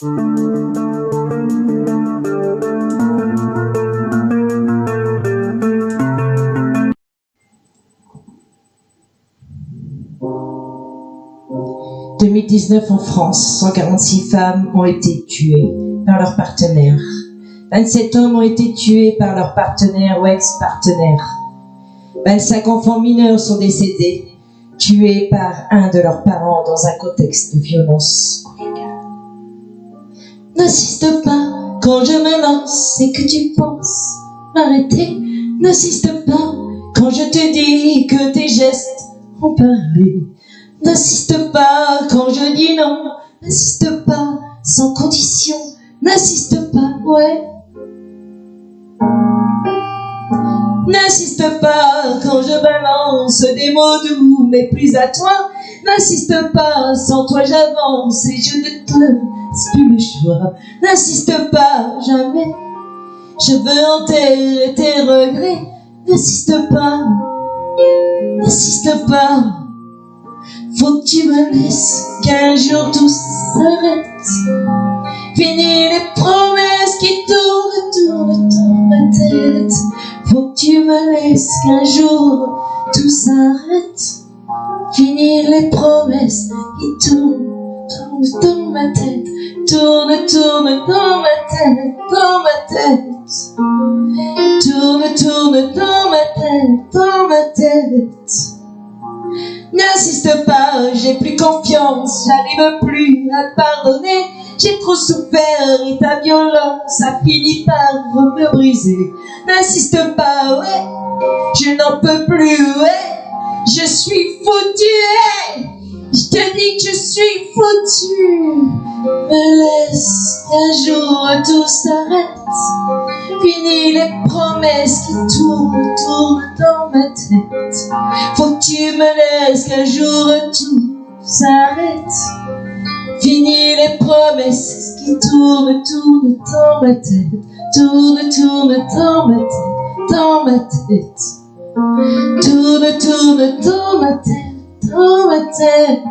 En 2019 en France, 146 femmes ont été tuées par leurs partenaires. 27 hommes ont été tués par leurs partenaires ou ex-partenaires. 25 enfants mineurs sont décédés, tués par un de leurs parents dans un contexte de violence conjugale. N'insiste pas quand je me lance et que tu penses m'arrêter. N'insiste pas quand je te dis que tes gestes ont parlé. N'insiste pas quand je dis non. N'insiste pas sans condition. N'insiste pas, ouais. N'insiste pas quand je balance des mots doux, mais plus à toi. N'insiste pas, sans toi j'avance et je ne te laisse plus le choix. N'insiste pas, jamais. Je veux enterrer tes regrets. N'insiste pas, n'insiste pas. Faut que tu me laisses qu'un jour tout s'arrête. Fini les promesses qui tournent dans ma tête. Faut que tu me laisses qu'un jour tout s'arrête. Fini les promesses qui tournent dans ma tête. Tourne dans ma tête, dans ma tête. Tourne dans ma tête, dans ma tête. N'insiste pas, j'ai plus confiance, j'arrive plus à te pardonner. J'ai trop souffert et ta violence a fini par me briser. N'insiste pas, ouais, je n'en peux plus, ouais, je suis foutu, ouais. Je te dis que je suis foutu. Me laisse qu'un jour tout s'arrête. Fini les promesses qui tournent dans ma tête. Faut que tu me laisses qu'un jour tout s'arrête. Fini les promesses qui tournent dans ma tête. Tourne dans ma tête, dans ma tête. Tourne dans ma tête, dans ma tête.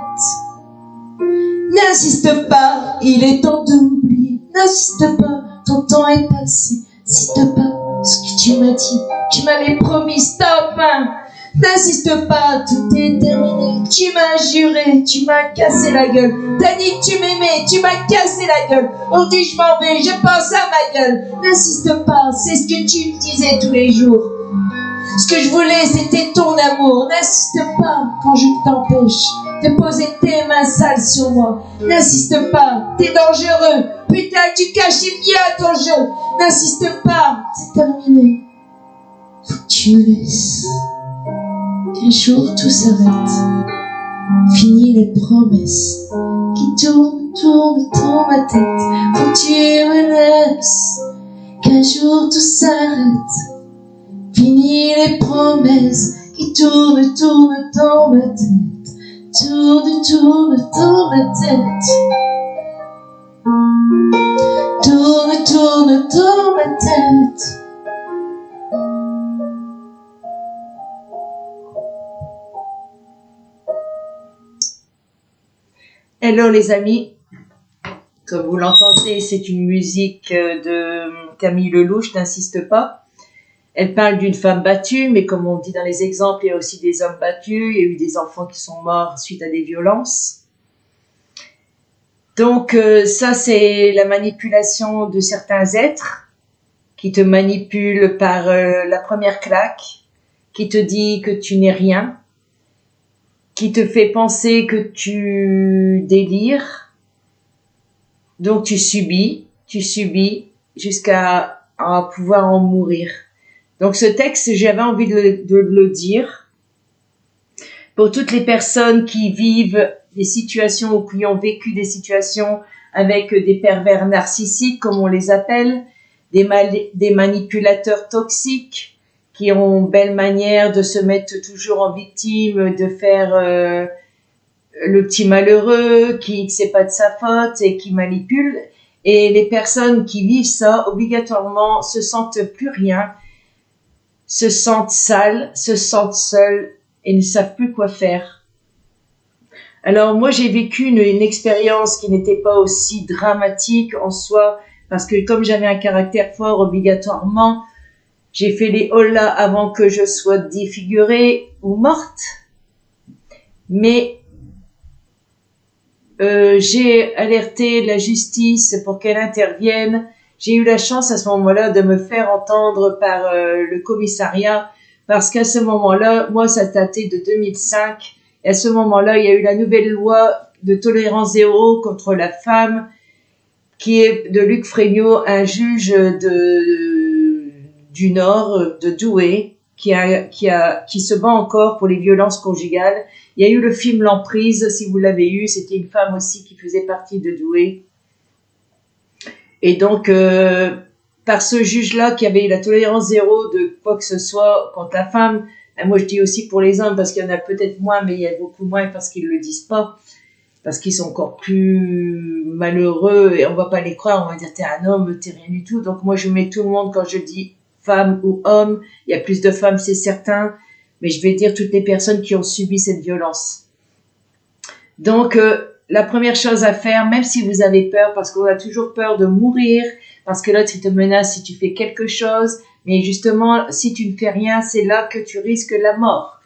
N'insiste pas, il est temps d'oublier. N'insiste pas, ton temps est passé. N'insiste pas, ce que tu m'as dit, tu m'avais promis, stop, hein. N'insiste pas, tout est terminé. Tu m'as juré, tu m'as cassé la gueule. T'as dit que tu m'aimais, tu m'as cassé la gueule. On dit je m'en vais, je pense à ma gueule. N'insiste pas, c'est ce que tu me disais tous les jours. Ce que je voulais, c'était ton amour. N'insiste pas quand je t'empêche de poser tes mains sales sur moi. N'insiste pas, t'es dangereux. Putain, tu cachais bien ton jeu. N'insiste pas, c'est terminé. Faut que tu me laisses qu'un jour tout s'arrête. Fini les promesses qui tournent dans ma tête. Faut que tu me laisses qu'un jour tout s'arrête. Fini les promesses qui tournent dans ma tête. Tourne dans ma tête. Tourne dans ma tête. Hello les amis, comme vous l'entendez, c'est une musique de Camille Lelouch, N'insiste pas. Elle parle d'une femme battue, mais comme on dit dans les exemples, il y a aussi des hommes battus, il y a eu des enfants qui sont morts suite à des violences. Donc ça, c'est la manipulation de certains êtres qui te manipulent par la première claque, qui te dit que tu n'es rien, qui te fait penser que tu délires. Donc tu subis jusqu'à pouvoir en mourir. Donc ce texte, j'avais envie de le dire pour toutes les personnes qui vivent des situations ou qui ont vécu des situations avec des pervers narcissiques, comme on les appelle, des manipulateurs toxiques qui ont belle manière de se mettre toujours en victime, de faire le petit malheureux qui c'est pas de sa faute et qui manipule. Et les personnes qui vivent ça, obligatoirement, se sentent plus rien, se sentent sales, se sentent seules et ne savent plus quoi faire. Alors moi j'ai vécu une expérience qui n'était pas aussi dramatique en soi, parce que comme j'avais un caractère fort, obligatoirement, j'ai fait les hollas avant que je sois défigurée ou morte. Mais j'ai alerté la justice pour qu'elle intervienne. J'ai eu la chance à ce moment-là de me faire entendre par le commissariat, parce qu'à ce moment-là, moi ça datait de 2005, et à ce moment-là, il y a eu la nouvelle loi de tolérance zéro contre la femme, qui est de Luc Fregnault, un juge du Nord, de Douai, qui se bat encore pour les violences conjugales. Il y a eu le film L'Emprise, si vous l'avez eu, c'était une femme aussi qui faisait partie de Douai. Et donc, par ce juge-là qui avait eu la tolérance zéro de quoi que ce soit contre la femme, moi je dis aussi pour les hommes, parce qu'il y en a peut-être moins, mais il y a beaucoup moins parce qu'ils le disent pas, parce qu'ils sont encore plus malheureux et on va pas les croire, on va dire t'es un homme, t'es rien du tout. Donc moi je mets tout le monde quand je dis femme ou homme, il y a plus de femmes c'est certain, mais je vais dire toutes les personnes qui ont subi cette violence. Donc la première chose à faire, même si vous avez peur, parce qu'on a toujours peur de mourir, parce que l'autre il te menace si tu fais quelque chose, mais justement si tu ne fais rien, c'est là que tu risques la mort.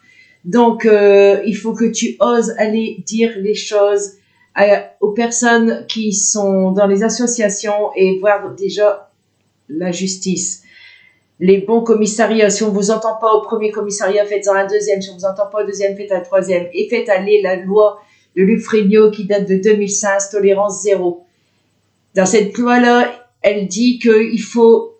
Donc, il faut que tu oses aller dire les choses aux personnes qui sont dans les associations et voir déjà la justice. Les bons commissariats, si on vous entend pas au premier commissariat, faites-en un deuxième. Si on vous entend pas au deuxième, faites un troisième. Et faites aller la loi de Luc Fregnault qui date de 2005, tolérance zéro. Dans cette loi-là, elle dit qu'il faut,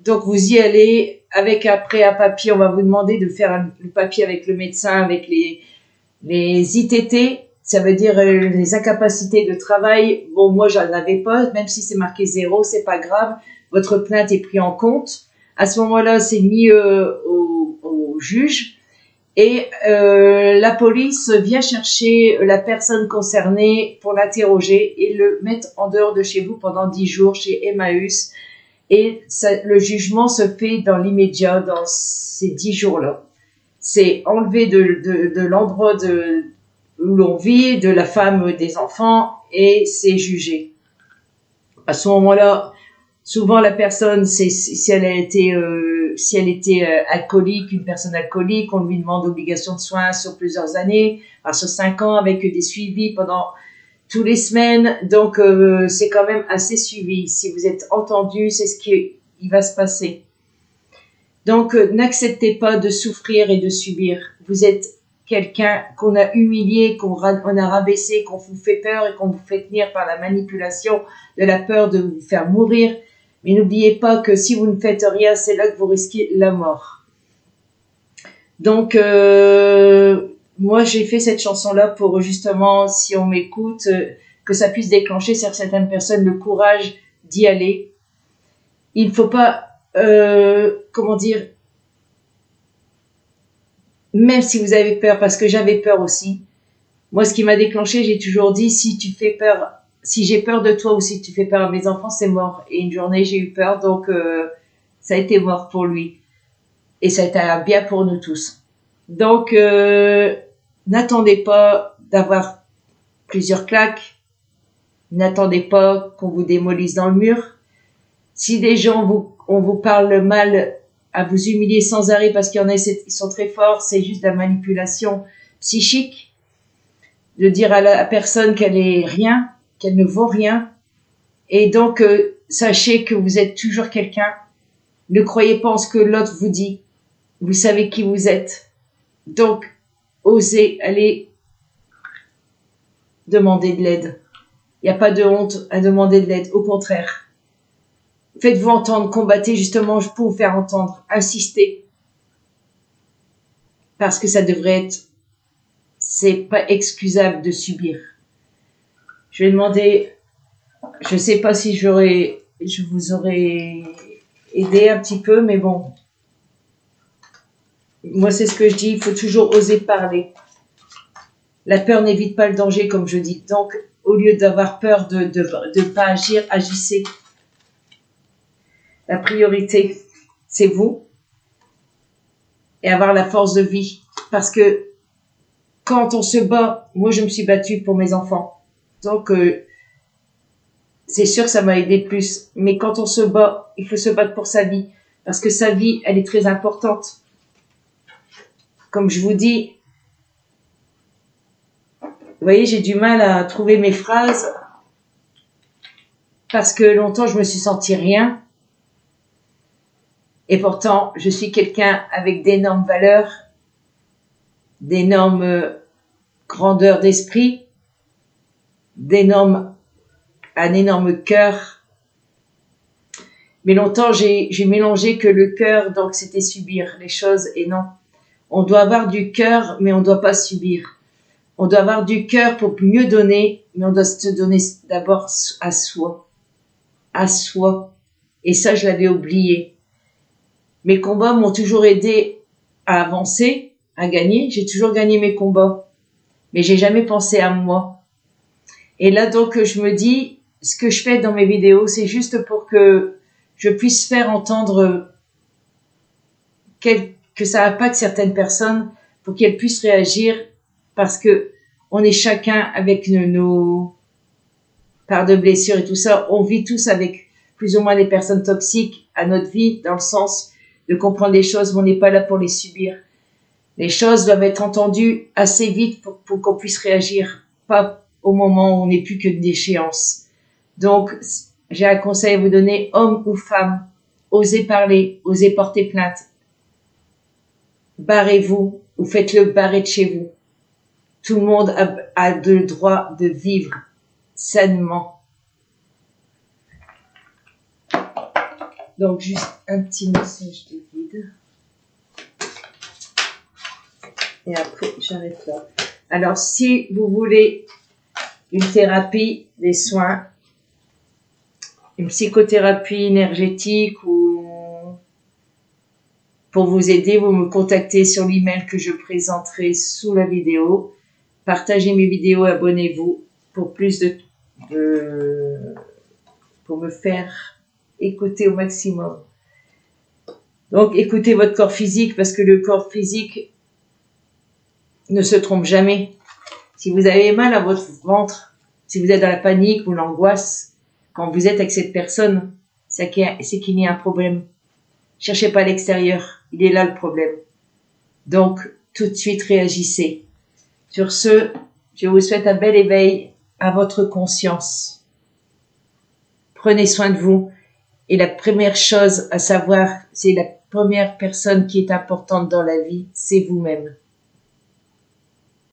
donc vous y allez, avec après un papier, on va vous demander de faire le papier avec le médecin, avec les ITT, ça veut dire les incapacités de travail. Bon, moi, j'en avais pas, même si c'est marqué zéro, c'est pas grave. Votre plainte est prise en compte. À ce moment-là, c'est mis au juge et la police vient chercher la personne concernée pour l'interroger et le mettre en dehors de chez vous pendant 10 jours chez Emmaüs. Et ça, le jugement se fait dans l'immédiat, dans ces 10 jours-là. C'est enlevé de l'endroit où l'on vit, de la femme, des enfants, et c'est jugé. À ce moment-là, souvent la personne, si elle était alcoolique, une personne alcoolique, on lui demande obligation de soins sur plusieurs années, sur 5 ans, avec des suivis pendant tous les semaines, donc c'est quand même assez suivi. Si vous êtes entendu, c'est ce qui va se passer. Donc n'acceptez pas de souffrir et de subir. Vous êtes quelqu'un qu'on a humilié, on a rabaissé, qu'on vous fait peur et qu'on vous fait tenir par la manipulation de la peur de vous faire mourir. Mais n'oubliez pas que si vous ne faites rien, c'est là que vous risquez la mort. Donc moi, j'ai fait cette chanson-là pour justement, si on m'écoute, que ça puisse déclencher sur certaines personnes le courage d'y aller. Il ne faut pas, comment dire, même si vous avez peur, parce que j'avais peur aussi. Moi, ce qui m'a déclenché, j'ai toujours dit, si tu fais peur, si j'ai peur de toi ou si tu fais peur à mes enfants, c'est mort. Et une journée, j'ai eu peur, donc ça a été mort pour lui. Et ça a été un bien pour nous tous. Donc, n'attendez pas d'avoir plusieurs claques. N'attendez pas qu'on vous démolisse dans le mur. Si des gens on vous parle mal, à vous humilier sans arrêt parce qu'il y en a qui sont très forts, c'est juste de la manipulation psychique. De dire à la personne qu'elle est rien, qu'elle ne vaut rien. Et donc, sachez que vous êtes toujours quelqu'un. Ne croyez pas en ce que l'autre vous dit. Vous savez qui vous êtes. Donc, osez aller demander de l'aide. Il n'y a pas de honte à demander de l'aide. Au contraire. Faites-vous entendre, combattez justement pour vous faire entendre. Insistez. Parce que ça devrait être... C'est pas excusable de subir. Je vais demander... Je sais pas si je vous aurais aidé un petit peu, mais bon. Moi, c'est ce que je dis. Il faut toujours oser parler. La peur n'évite pas le danger, comme je dis. Donc, au lieu d'avoir peur de pas agir, agissez. La priorité, c'est vous. Et avoir la force de vie. Parce que quand on se bat, moi je me suis battue pour mes enfants. Donc c'est sûr que ça m'a aidé plus. Mais quand on se bat, il faut se battre pour sa vie. Parce que sa vie, elle est très importante. Comme je vous dis, vous voyez, j'ai du mal à trouver mes phrases. Parce que longtemps, je me suis sentie rien. Et pourtant, je suis quelqu'un avec d'énormes valeurs, d'énormes grandeur d'esprit, un énorme cœur. Mais longtemps, j'ai mélangé que le cœur, donc c'était subir les choses, et non. On doit avoir du cœur, mais on ne doit pas subir. On doit avoir du cœur pour mieux donner, mais on doit se donner d'abord à soi. À soi. Et ça, je l'avais oublié. Mes combats m'ont toujours aidé à avancer, à gagner. J'ai toujours gagné mes combats. Mais j'ai jamais pensé à moi. Et là, donc, je me dis, ce que je fais dans mes vidéos, c'est juste pour que je puisse faire entendre que ça impacte certaines personnes, pour qu'elles puissent réagir, parce que on est chacun avec nos parts de blessures et tout ça. On vit tous avec plus ou moins des personnes toxiques à notre vie, dans le sens de comprendre les choses, mais on n'est pas là pour les subir. Les choses doivent être entendues assez vite pour qu'on puisse réagir, pas au moment où on n'est plus que d'échéance. Donc, j'ai un conseil à vous donner, homme ou femme, osez parler, osez porter plainte. Barrez-vous ou faites-le barrer de chez vous. Tout le monde a le droit de vivre sainement. Donc, juste un petit message de guide. Et après, j'arrête là. Alors, si vous voulez une thérapie, des soins, une psychothérapie énergétique ou pour vous aider, vous me contactez sur l'email que je présenterai sous la vidéo. Partagez mes vidéos, abonnez-vous pour plus pour me faire écouter au maximum. Donc, écoutez votre corps physique, parce que le corps physique ne se trompe jamais. Si vous avez mal à votre ventre, si vous êtes dans la panique ou l'angoisse, quand vous êtes avec cette personne, c'est qu'il y a un problème. Cherchez pas à l'extérieur, il est là le problème. Donc, tout de suite réagissez. Sur ce, je vous souhaite un bel éveil à votre conscience. Prenez soin de vous. Et la première chose à savoir, c'est la première personne qui est importante dans la vie, c'est vous-même.